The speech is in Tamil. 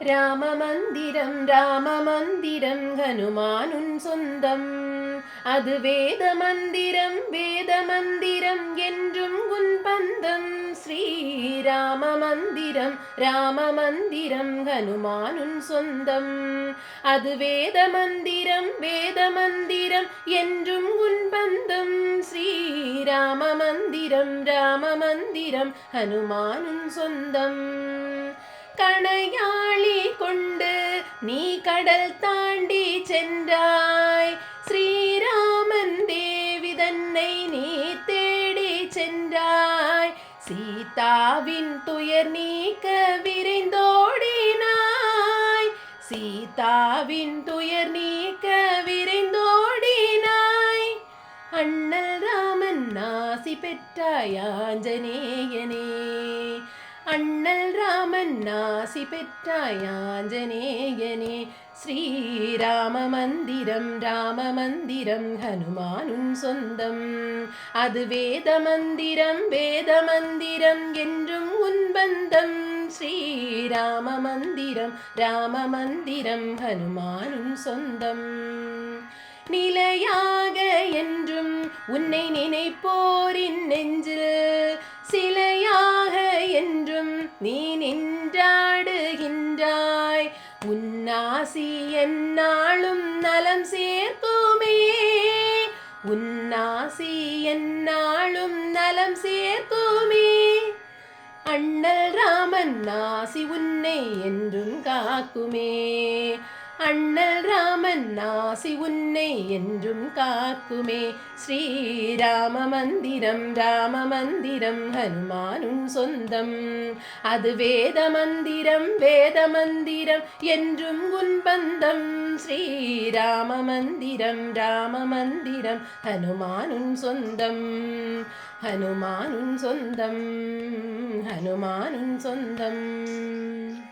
ராமமந்திரம் ஹனுமானுன் சொந்தம். அது வேதமந்திரம் என்றும் உன் பந்தம். ஸ்ரீராமமந்திரம் ஹனுமானுன் சொந்தம். அது வேதமந்திரம் என்றும் உன் பந்தம். ஸ்ரீராமமந்திரம் ஹனுமானுன் சொந்தம். கணையாளி கொண்டு நீ கடல் தாண்டி சென்றாய். ஸ்ரீராமன் தேவி தன்னை நீ தேடி சென்றாய். சீதாவின் துயர் நீக்க விரைந்தோடினாய். சீதாவின் துயர் நீக்க விரைந்தோடினாய். அண்ணல் ராமன் ஆசி பெற்றாய் ஆஞ்சநேயனே. அண்ணல் ராமன் ஆசி பெற்றாய் ஆஞ்சநேயனே. ஸ்ரீராமமந்திரம் ஹனுமானுன் சொந்தம். அது வேதமந்திரம் என்றும் உன் பந்தம். ஸ்ரீராமமந்திரம் ஹனுமானுன் சொந்தம். நிலையாக என்றும் உன்னை நினைப்போரின் நெஞ்சில் சிலையாக என்றும் நீ நின்றாடுகின்றாய். உன்னாசி எந்நாளும் நலம் சேர்க்குமே. உன்னாசி எந்நாளும் நலம் சேர்க்குமே. அண்ணல் ராமன் ஆசி உன்னை என்றும் காக்குமே. அண்ணல் ராமன் ஆசி உன்னை என்றும் காக்குமே. ஸ்ரீராமமந்திரம் ஹனுமானுன் சொந்தம். அது வேதமந்திரம் என்றும் உன் பந்தம். ஸ்ரீராமமந்திரம் ஹனுமானுன் சொந்தம். ஹனுமானுன் சொந்தம்.